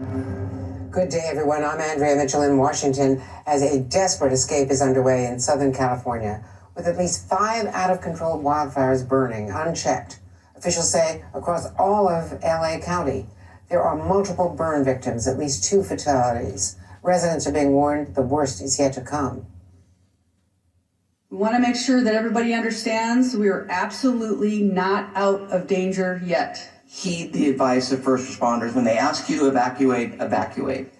Good day, everyone. I'm Andrea Mitchell in Washington as a desperate escape is underway in Southern California, with at least 5 out-of-control wildfires burning unchecked. Officials say across all of LA County, there are multiple burn victims, at least 2 fatalities. Residents are being warned the worst is yet to come. We want to make sure that everybody understands we are absolutely not out of danger yet. Heed the advice of first responders. When they ask you to evacuate, evacuate.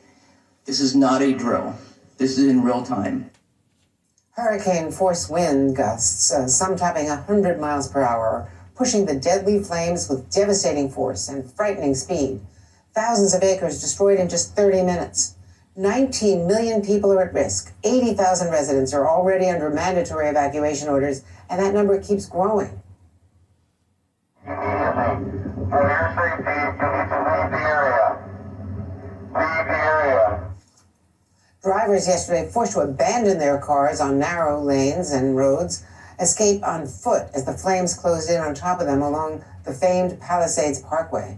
This is not a drill. This is in real time. Hurricane force wind gusts, some topping 100 miles per hour, pushing the deadly flames with devastating force and frightening speed. Thousands of acres destroyed in just 30 minutes. 19 million people are at risk. 80,000 residents are already under mandatory evacuation orders, and that number keeps growing. For your safety, you need to leave the area. Leave the area. Drivers yesterday forced to abandon their cars on narrow lanes and roads, escape on foot as the flames closed in on top of them along the famed Palisades Parkway.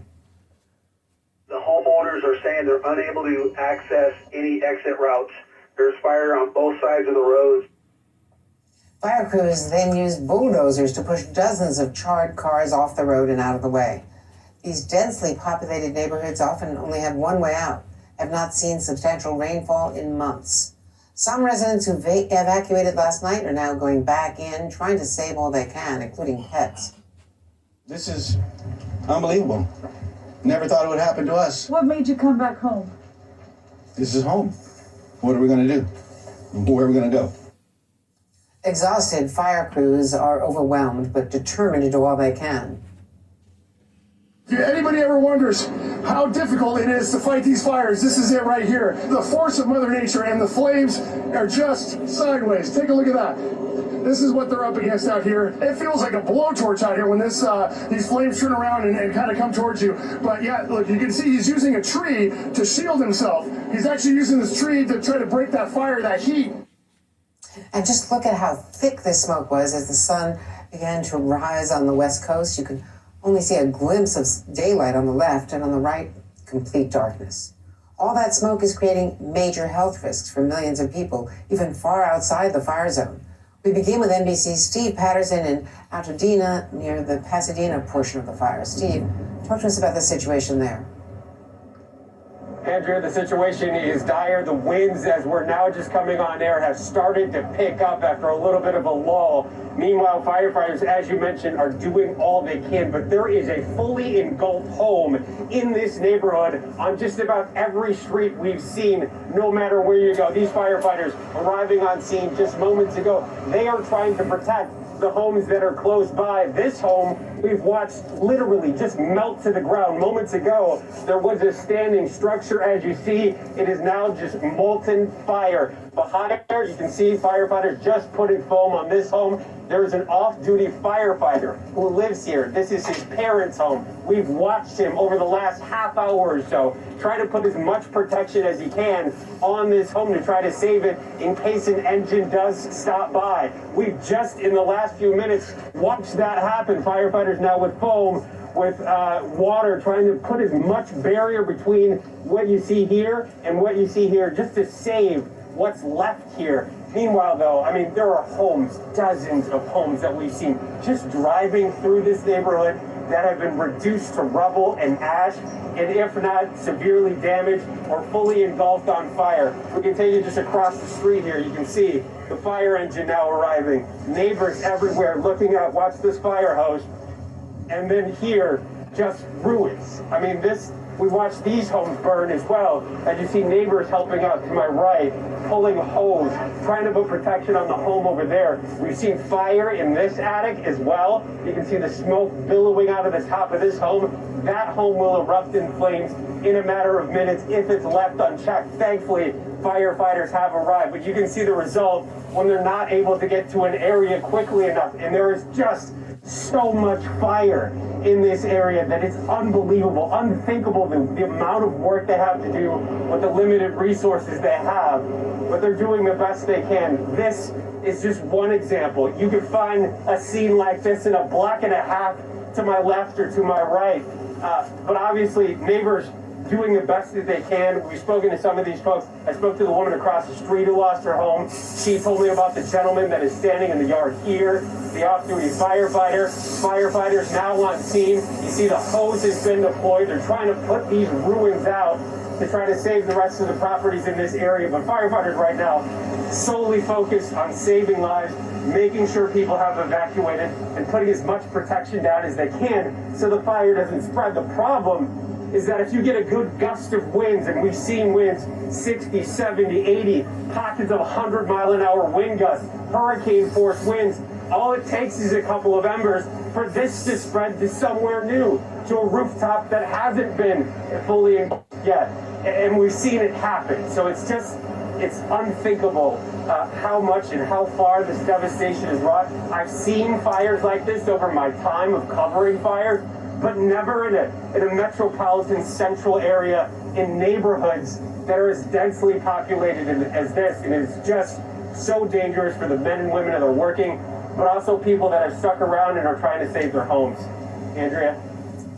The homeowners are saying they're unable to access any exit routes. There's fire on both sides of the roads. Fire crews then used bulldozers to push dozens of charred cars off the road and out of the way. These densely populated neighborhoods often only have one way out, have not seen substantial rainfall in months. Some residents who evacuated last night are now going back in, trying to save all they can, including pets. This is unbelievable. Never thought it would happen to us. What made you come back home? This is home. What are we going to do? Where are we going to go? Exhausted fire crews are overwhelmed, but determined to do all they can. If anybody ever wonders how difficult it is to fight these fires, this is it right here. The force of Mother Nature, and the flames are just sideways. Take a look at that. This is what they're up against out here. It feels like a blowtorch out here when these flames turn around and kind of come towards you. But yeah, look, you can see he's using a tree to shield himself. He's actually using this tree to try to break that fire, that heat. And just look at how thick this smoke was as the sun began to rise on the west coast. You could only see a glimpse of daylight on the left, and on the right, complete darkness. All that smoke is creating major health risks for millions of people, even far outside the fire zone. We begin with NBC's Steve Patterson in Altadena, near the Pasadena portion of the fire. Steve, talk to us about the situation there. Andrea, the situation is dire. The winds, as we're now just coming on air, have started to pick up after a little bit of a lull. Meanwhile, firefighters, as you mentioned, are doing all they can, but there is a fully engulfed home in this neighborhood on just about every street we've seen, no matter where you go. These firefighters arriving on scene just moments ago, they are trying to protect the homes that are close by. This home we've watched literally just melt to the ground. Moments ago, there was a standing structure. As you see, it is now just molten fire. Behind there, you can see firefighters just putting foam on this home. There is an off-duty firefighter who lives here. This is his parents' home. We've watched him over the last half hour or so try to put as much protection as he can on this home to try to save it in case an engine does stop by. We've just, in the last few minutes, watched that happen. Firefighters now with foam, with water, trying to put as much barrier between what you see here and what you see here, just to save what's left here. Meanwhile, though, I mean, there are homes, dozens of homes that we've seen just driving through this neighborhood that have been reduced to rubble and ash, and if not severely damaged or fully engulfed on fire. We can take you just across the street here. You can see the fire engine now arriving. Neighbors everywhere looking out. Watch this fire hose. And then here, just ruins. I mean, we watched these homes burn as well. As you see neighbors helping out to my right, pulling a hose, trying to put protection on the home over there. We've seen fire in this attic as well. You can see the smoke billowing out of the top of this home. That home will erupt in flames in a matter of minutes if it's left unchecked. Thankfully, firefighters have arrived, but you can see the result when they're not able to get to an area quickly enough. And there is just so much fire in this area that it's unbelievable, unthinkable, the amount of work they have to do with the limited resources they have, but they're doing the best they can. This is just one example. You could find a scene like this in a block and a half to my left or to my right, but obviously neighbors doing the best that they can. We've spoken to some of these folks. I spoke to the woman across the street who lost her home. She told me about the gentleman that is standing in the yard here, the off-duty firefighter. Firefighters now on scene. You see the hose has been deployed. They're trying to put these ruins out to try to save the rest of the properties in this area. But firefighters right now solely focused on saving lives, making sure people have evacuated, and putting as much protection down as they can so the fire doesn't spread. The problem is that if you get a good gust of winds, and we've seen winds 60, 70, 80, pockets of 100-mile-an-hour wind gusts, hurricane-force winds, all it takes is a couple of embers for this to spread to somewhere new, to a rooftop that hasn't been fully engulfed yet. And we've seen it happen. So it's unthinkable how much and how far this devastation has wrought. I've seen fires like this over my time of covering fires, but never in a metropolitan central area in neighborhoods that are as densely populated as this. And it's just so dangerous for the men and women that are working, but also people that have stuck around and are trying to save their homes. Andrea?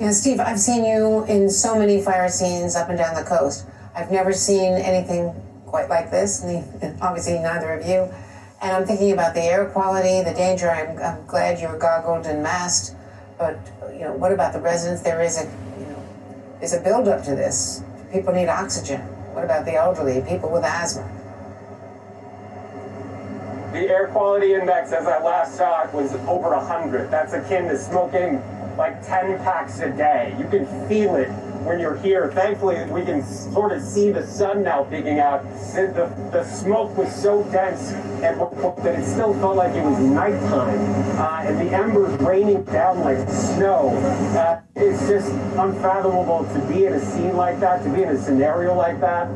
Yeah, Steve, I've seen you in so many fire scenes up and down the coast. I've never seen anything quite like this, and obviously neither of you. And I'm thinking about the air quality, the danger. I'm glad you're goggled and masked, but what about the residents? There is a buildup to this. People need oxygen. What about the elderly, people with asthma? The air quality index, as I last saw it, was over 100. That's akin to smoking like 10 packs a day. You can feel it when you're here. Thankfully, we can sort of see the sun now peeking out. The smoke was so dense and that it still felt like it was nighttime. And the embers raining down like snow. It's just unfathomable to be in a scene like that, to be in a scenario like that.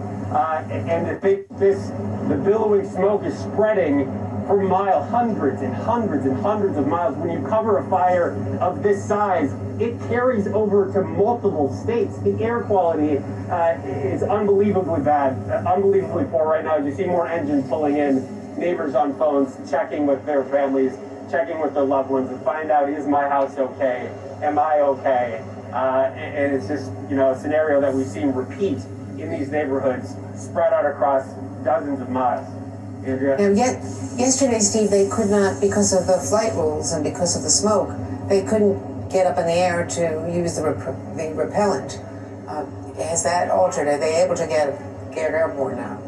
And to think the billowing smoke is spreading for miles, hundreds and hundreds and hundreds of miles. When you cover a fire of this size, it carries over to multiple states. The air quality is unbelievably bad, unbelievably poor right now. You see more engines pulling in, neighbors on phones, checking with their families, checking with their loved ones to find out, is my house okay? Am I okay? And it's just, a scenario that we've seen repeat in these neighborhoods, spread out across dozens of miles. Andrea? And yet, yesterday, Steve, they could not, because of the flight rules and because of the smoke, they couldn't get up in the air to use the repellent. Has that altered? Are they able to get airborne now?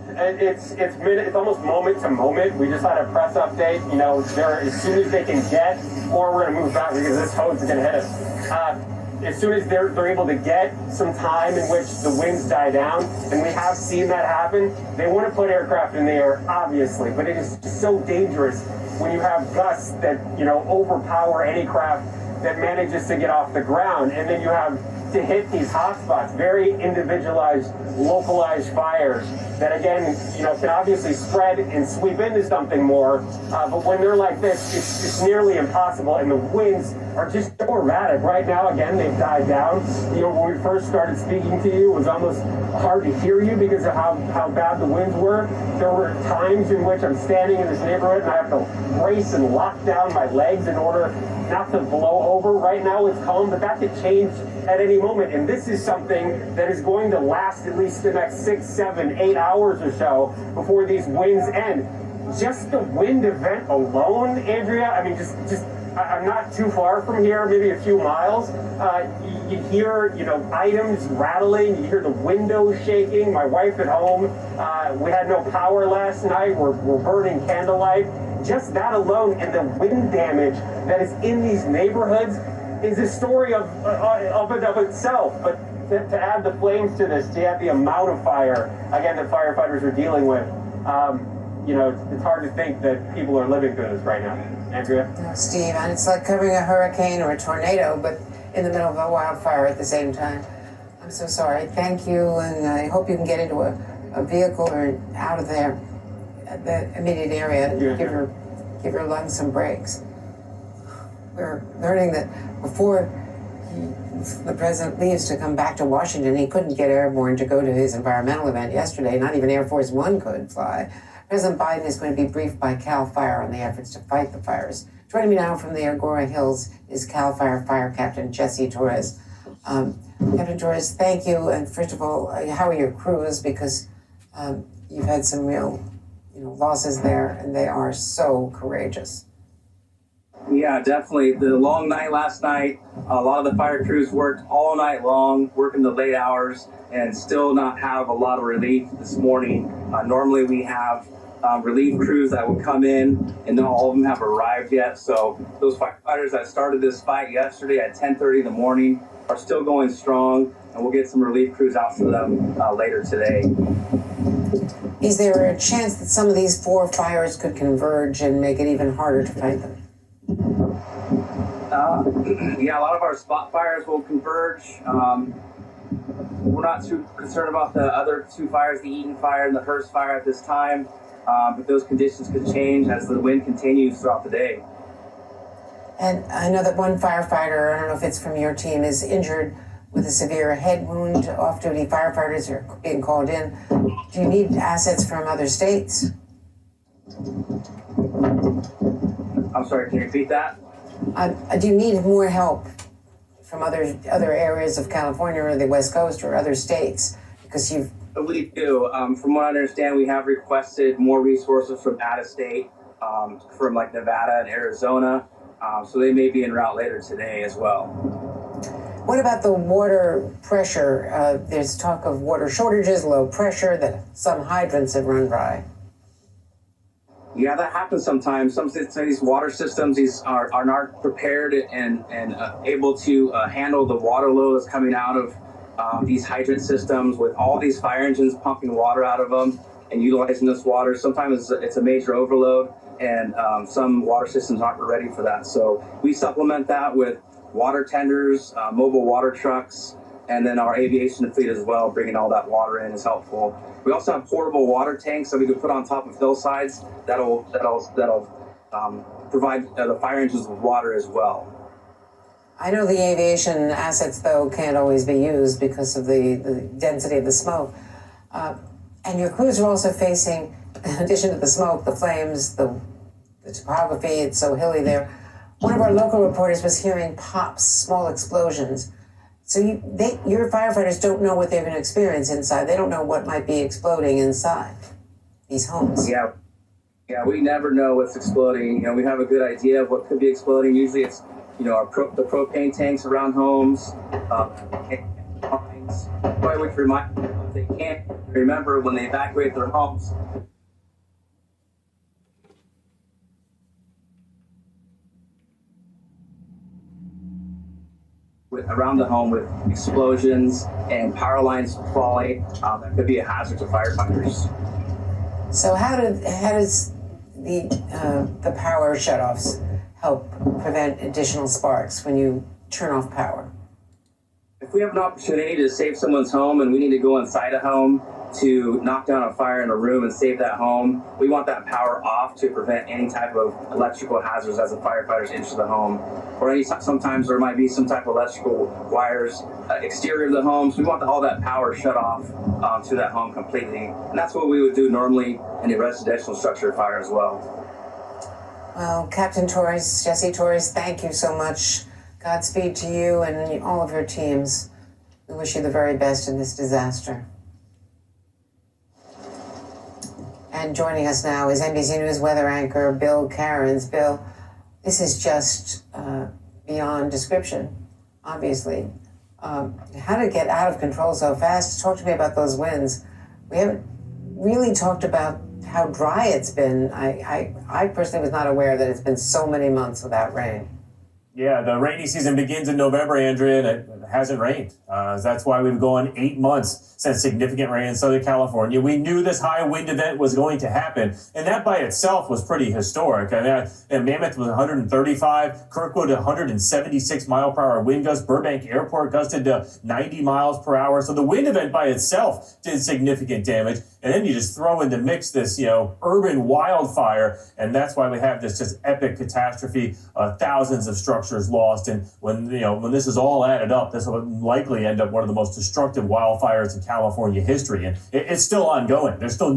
It's almost moment to moment. We just had a press update. As soon as they can get, or we're going to move back because this hose is going to hit us. As soon as they're able to get some time in which the winds die down, and we have seen that happen, they want to put aircraft in the air, obviously, but it is so dangerous when you have gusts that, overpower any craft that manages to get off the ground, and then you have to hit these hotspots, very individualized, localized fires that, again, can obviously spread and sweep into something more. But when they're like this, it's nearly impossible, and the winds are just so erratic. Right now, again, they've died down. When we first started speaking to you, it was almost hard to hear you because of how bad the winds were. There were times in which I'm standing in this neighborhood and I have to brace and lock down my legs in order not to blow over. Right now it's calm, but that could change at any moment. And this is something that is going to last at least the next 6, 7, 8 hours or so before these winds end. Just the wind event alone, Andrea, I mean, just I'm not too far from here, maybe a few miles. You hear, items rattling. You hear the windows shaking. My wife at home, we had no power last night. We're burning candlelight. Just that alone and the wind damage that is in these neighborhoods is a story of itself. But to add the flames to this, to add the amount of fire, again, that firefighters are dealing with, it's hard to think that people are living through this right now. Andrea? No, Steve, and it's like covering a hurricane or a tornado, but in the middle of a wildfire at the same time. I'm so sorry. Thank you, and I hope you can get into a vehicle or out of there, the immediate area, and give your lungs some breaks. We're learning that before the president leaves to come back to Washington, he couldn't get airborne to go to his environmental event yesterday. Not even Air Force One could fly. President Biden is going to be briefed by CAL FIRE on the efforts to fight the fires. Joining me now from the Agora Hills is CAL FIRE Fire Captain Jesse Torres. Captain Torres, thank you. And first of all, how are your crews? Because you've had some real, losses there, and they are so courageous. Yeah, definitely. The long night last night, a lot of the fire crews worked all night long, working the late hours, and still not have a lot of relief this morning. Normally we have relief crews that would come in, and not all of them have arrived yet. So those firefighters that started this fight yesterday at 10:30 in the morning are still going strong, and we'll get some relief crews out to them later today. Is there a chance that some of these 4 fires could converge and make it even harder to fight them? Yeah, a lot of our spot fires will converge. We're not too concerned about the other 2 fires, the Eaton fire and the Hearst fire at this time, but those conditions could change as the wind continues throughout the day. And I know that one firefighter, I don't know if it's from your team, is injured with a severe head wound. Off-duty firefighters are being called in. Do you need assets from other states? I'm sorry, can you repeat that? Do you need more help from other areas of California or the West Coast or other states? Because We do. From what I understand, we have requested more resources from out of state, from like Nevada and Arizona. So they may be en route later today as well. What about the water pressure? There's talk of water shortages, low pressure, that some hydrants have run dry. Yeah, that happens sometimes. Some of these water systems are not prepared and able to handle the water load that's coming out of these hydrant systems with all these fire engines pumping water out of them and utilizing this water. Sometimes it's a major overload, and some water systems aren't ready for that. So we supplement that with water tenders, mobile water trucks, and then our aviation fleet as well. Bringing all that water in is helpful. We also have portable water tanks that we can put on top of hillsides that'll provide the fire engines with water as well. I know the aviation assets, though, can't always be used because of the density of the smoke. And your crews are also facing, in addition to the smoke, the flames, the topography. It's so hilly there. One of our local reporters was hearing pops, small explosions. So your firefighters don't know what they're going to experience inside. They don't know what might be exploding inside these homes. Yeah, we never know what's exploding. We have a good idea of what could be exploding. Usually it's, the propane tanks around homes, probably which remind them if they can't remember when they evacuate their homes. Around the home with explosions and power lines falling, that could be a hazard to firefighters. So how does the power shutoffs help prevent additional sparks when you turn off power? If we have an opportunity to save someone's home and we need to go inside a home to knock down a fire in a room and save that home, we want that power off to prevent any type of electrical hazards as the firefighters enter the home. Or sometimes there might be some type of electrical wires exterior of the home, so we want all that power shut off to that home completely. And that's what we would do normally in a residential structure fire as well. Well, Captain Torres, Jesse Torres, thank you so much. Godspeed to you and all of your teams. We wish you the very best in this disaster. And joining us now is NBC News weather anchor Bill Cairns. Bill, this is just beyond description, obviously. How to get out of control so fast? Talk to me about those winds. We haven't really talked about how dry it's been. I personally was not aware that it's been so many months without rain. Yeah, the rainy season begins in November, Andrea, and it hasn't rained. That's why we've gone 8 months since significant rain in Southern California. We knew this high wind event was going to happen, and that by itself was pretty historic. Mammoth was 135, Kirkwood 176 mile per hour wind gusts, Burbank Airport gusted to 90 miles per hour. So the wind event by itself did significant damage. And then you just throw in the mix this, urban wildfire, and that's why we have this just epic catastrophe, thousands of structures lost. And when this is all added up, this will likely end up one of the most destructive wildfires in California history. And it's still ongoing. There's still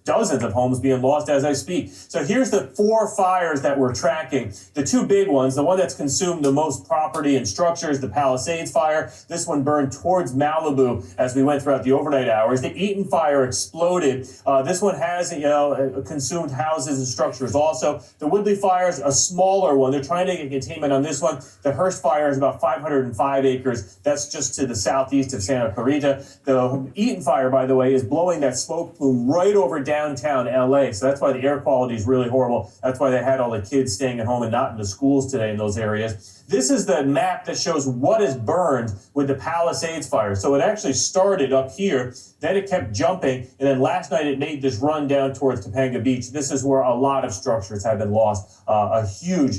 dozens of homes being lost as I speak. So here's the 4 fires that we're tracking. The 2 big ones, the one that's consumed the most property and structures, the Palisades fire. This one burned towards Malibu as we went throughout the overnight hours. The Eaton fire exploded. This one has, consumed houses and structures also. The Woodley fire is a smaller one. They're trying to get containment on this one. The Hearst fire is about 505 acres. That's just to the southeast of Santa Clarita. The Eaton fire, by the way, is blowing that smoke plume right over downtown LA. So that's why the air quality is really horrible. That's why they had all the kids staying at home and not in the schools today in those areas. This is the map that shows what is burned with the Palisades fire. So it actually started up here, then it kept jumping, and then last night it made this run down towards Topanga Beach. This is where a lot of structures have been lost. A huge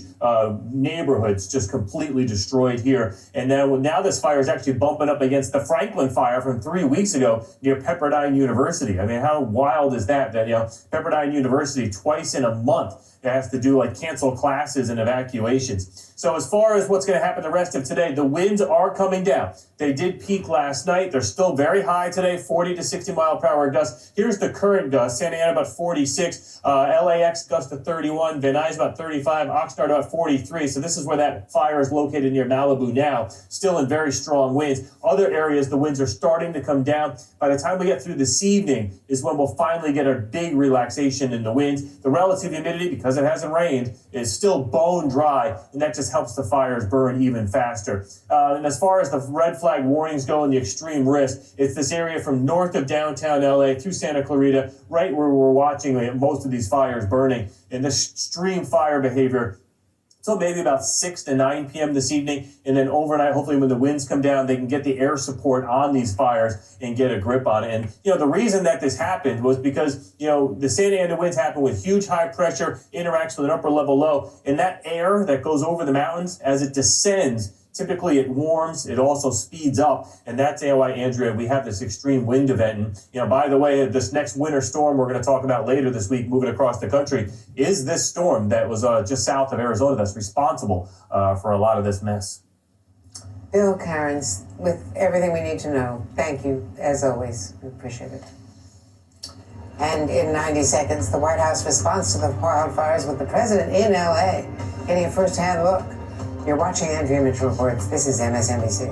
neighborhoods just completely destroyed here. And now this fire is actually bumping up against the Franklin fire from 3 weeks ago near Pepperdine University. I mean, how wild is that? That, Pepperdine University twice in a month has to do cancel classes and evacuations. So as far as what's going to happen the rest of today, the winds are coming down. They did peak last night. They're still very high today, 40 to 60 mile per hour gusts. Here's the current gust. Santa Ana about 46, LAX gust to 31, Van Nuys about 35, Oxnard about 43. So this is where that fire is located near Malibu now, still in very strong winds. Other areas, the winds are starting to come down. By the time we get through this evening is when we'll finally get a big relaxation in the winds. The relative humidity, because it hasn't rained, is still bone dry, and that just helps the fires burn even faster. And as far as the red flag warnings go and the extreme risk, it's this area from north of downtown LA through Santa Clarita, right where we're watching most of these fires burning. And this extreme fire behavior, so maybe about 6 to 9 p.m. this evening, and then overnight, hopefully when the winds come down, they can get the air support on these fires and get a grip on it. And, the reason that this happened was because, the Santa Ana winds happen with huge high pressure, interacts with an upper level low, and that air that goes over the mountains, as it descends, typically it warms, it also speeds up, and that's why, Andrea, we have this extreme wind event. And, by the way, this next winter storm we're going to talk about later this week, moving across the country, is this storm that was just south of Arizona that's responsible for a lot of this mess. Bill Cairns, with everything we need to know, thank you, as always. We appreciate it. And in 90 seconds, the White House response to the wildfires with the president in LA, getting a first-hand look. You're watching Andrea Mitchell Reports. This is MSNBC.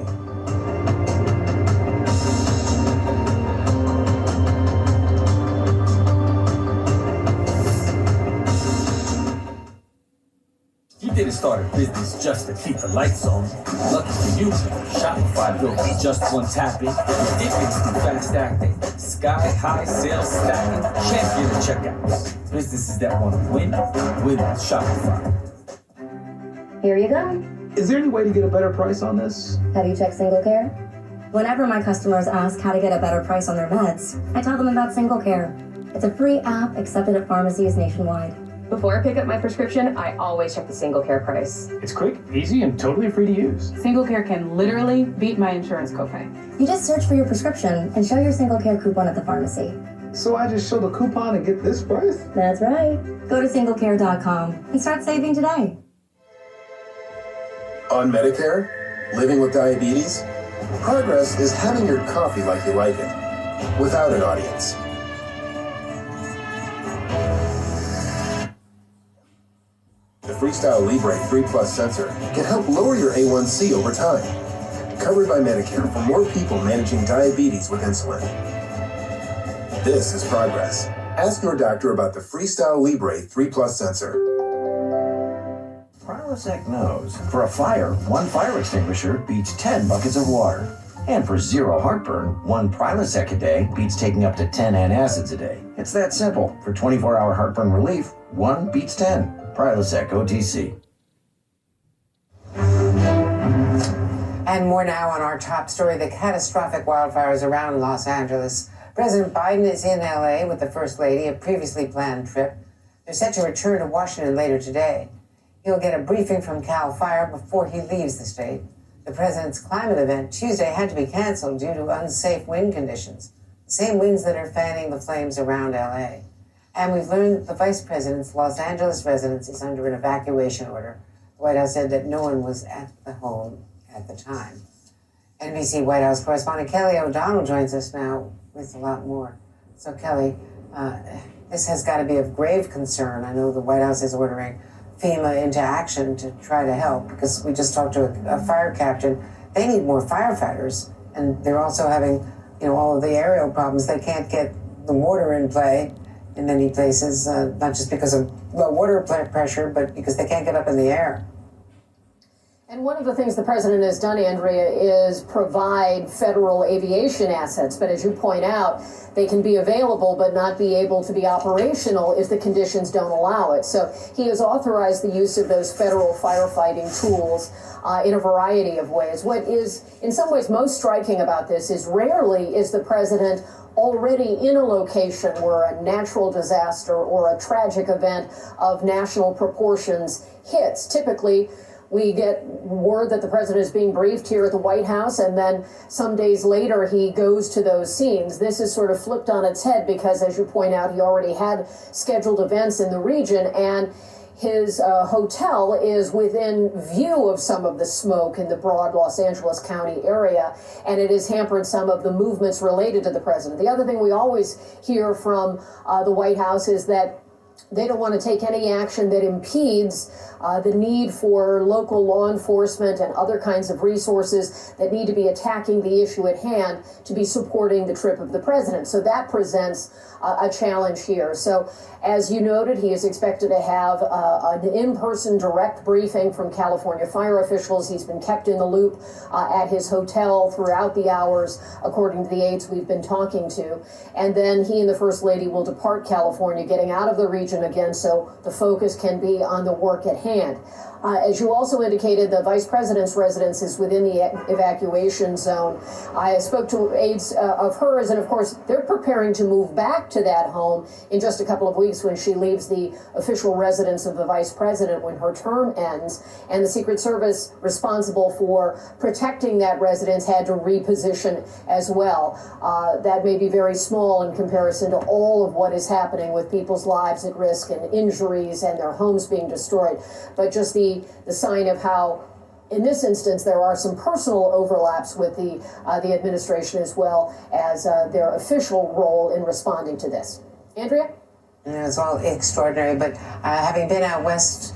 You didn't start a business just to keep the lights on. Lucky for you, Shopify built with just one tapping. Ridiculous through fast acting. Sky high sales stacking. Champion of checkouts. Businesses that want to win with Shopify. Here you go. Is there any way to get a better price on this? Have you checked Single Care? Whenever my customers ask how to get a better price on their meds, I tell them about Single Care. It's a free app accepted at pharmacies nationwide. Before I pick up my prescription, I always check the Single Care price. It's quick, easy, and totally free to use. Single Care can literally beat my insurance copay. You just search for your prescription and show your Single Care coupon at the pharmacy. So I just show the coupon and get this price? That's right. Go to singlecare.com and start saving today. On Medicare, living with diabetes, progress is having your coffee like you like it, without an audience. The Freestyle Libre 3 Plus sensor can help lower your A1C over time. Covered by Medicare for more people managing diabetes with insulin. This is progress. Ask your doctor about the Freestyle Libre 3 Plus sensor. Prilosec knows. For a fire, 1 fire extinguisher beats 10 buckets of water. And for zero heartburn, 1 Prilosec a day beats taking up to 10 antacids a day. It's that simple. For 24-hour heartburn relief, 1 beats 10. Prilosec OTC. And more now on our top story, the catastrophic wildfires around Los Angeles. President Biden is in LA with the First Lady, a previously planned trip. They're set to return to Washington later today. He'll get a briefing from CAL FIRE before he leaves the state. The president's climate event Tuesday had to be canceled due to unsafe wind conditions, the same winds that are fanning the flames around LA. And we've learned that the vice president's Los Angeles residence is under an evacuation order. The White House said that no one was at the home at the time. NBC White House correspondent Kelly O'Donnell joins us now with a lot more. So Kelly, this has got to be of grave concern. I know the White House is ordering FEMA into action to try to help, because we just talked to a fire captain. They need more firefighters, and they're also having, all of the aerial problems. They can't get the water in play in many places, not just because of low water pressure, but because they can't get up in the air. And one of the things the president has done, Andrea, is provide federal aviation assets. But as you point out, they can be available but not be able to be operational if the conditions don't allow it. So he has authorized the use of those federal firefighting tools in a variety of ways. What is in some ways most striking about this is rarely is the president already in a location where a natural disaster or a tragic event of national proportions hits. Typically, we get word that the president is being briefed here at the White House, and then some days later he goes to those scenes. This is sort of flipped on its head because, as you point out, he already had scheduled events in the region, and his hotel is within view of some of the smoke in the broad Los Angeles County area, and it has hampered some of the movements related to the president. The other thing we always hear from the White House is that they don't want to take any action that impedes the need for local law enforcement and other kinds of resources that need to be attacking the issue at hand to be supporting the trip of the president. So that presents a challenge here. So as you noted, he is expected to have an in-person direct briefing from California fire officials. He's been kept in the loop at his hotel throughout the hours, according to the aides we've been talking to. And then he and the First Lady will depart California, getting out of the region again so the focus can be on the work at hand. As you also indicated, the vice president's residence is within the evacuation zone. I spoke to aides of hers, and of course, they're preparing to move back to that home in just a couple of weeks when she leaves the official residence of the vice president when her term ends. And the Secret Service responsible for protecting that residence had to reposition as well. That may be very small in comparison to all of what is happening with people's lives at risk and injuries and their homes being destroyed. But just the sign of how, in this instance, there are some personal overlaps with the administration as well as their official role in responding to this. Andrea? Yeah, it's all extraordinary, but having been out west,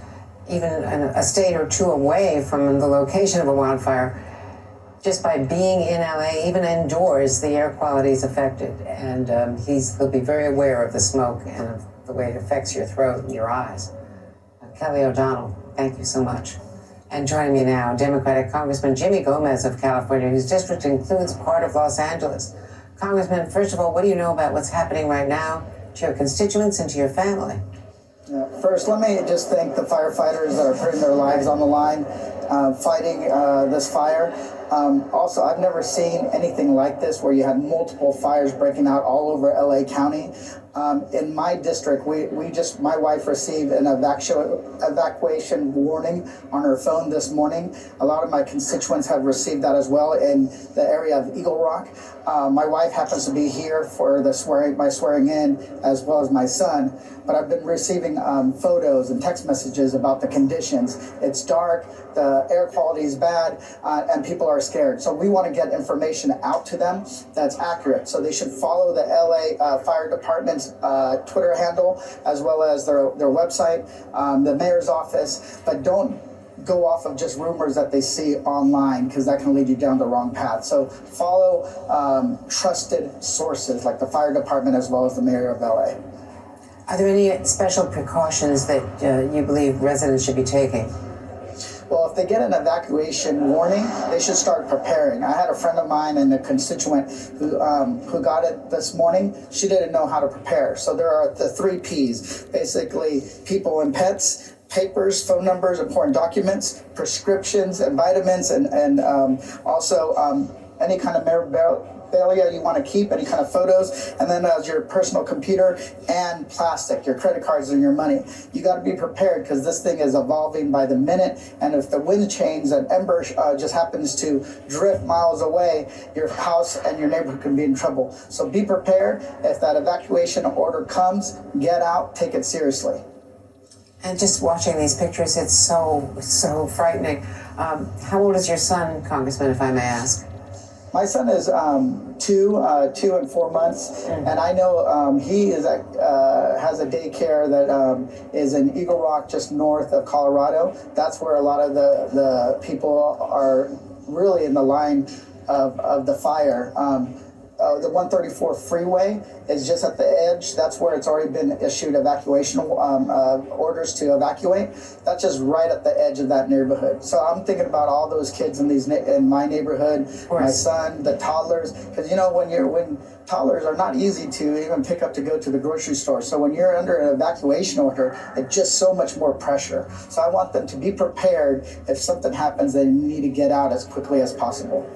even a state or two away from the location of a wildfire, just by being in LA, even indoors, the air quality is affected, and he'll be very aware of the smoke and of the way it affects your throat and your eyes. Kelly O'Donnell, thank you so much. And joining me now, Democratic Congressman Jimmy Gomez of California, whose district includes part of Los Angeles. Congressman, first of all, what do you know about what's happening right now to your constituents and to your family? First, let me just thank the firefighters that are putting their lives on the line, fighting this fire. Also, I've never seen anything like this where you had multiple fires breaking out all over LA County. In my district, my wife received an evacuation warning on her phone this morning. A lot of my constituents have received that as well in the area of Eagle Rock. My wife happens to be here for my swearing in, as well as my son. But I've been receiving photos and text messages about the conditions. It's dark, the air quality is bad, and people are scared. So we want to get information out to them that's accurate. So they should follow the LA Fire Department's Twitter handle, as well as their website, the mayor's office, but don't go off of just rumors that they see online, because that can lead you down the wrong path. So follow trusted sources like the fire department as well as the mayor of LA. Are there any special precautions that you believe residents should be taking? Well, if they get an evacuation warning, they should start preparing. I had a friend of mine and a constituent who got it this morning. She didn't know how to prepare. So there are the 3 Ps, basically people and pets, papers, phone numbers, important documents, prescriptions and vitamins, and also any kind of memorabilia you want to keep, any kind of photos, and then your personal computer and plastic, your credit cards and your money. You got to be prepared, because this thing is evolving by the minute, and if the wind changes and ember just happens to drift miles away, your house and your neighborhood can be in trouble. So be prepared. If that evacuation order comes, get out, take it seriously. And just watching these pictures, it's so frightening. How old is your son, Congressman, if I may ask? My son is 2 and 4 months, and I know he is has a daycare that is in Eagle Rock, just north of Colorado. That's where a lot of the people are really in the line of the fire. The 134 freeway is just at the edge. That's where it's already been issued evacuation orders to evacuate. That's just right at the edge of that neighborhood. So I'm thinking about all those kids in my neighborhood, my son, the toddlers, because you know when toddlers are not easy to even pick up to go to the grocery store. So when you're under an evacuation order, it's just so much more pressure. So I want them to be prepared if something happens. They need to get out as quickly as possible.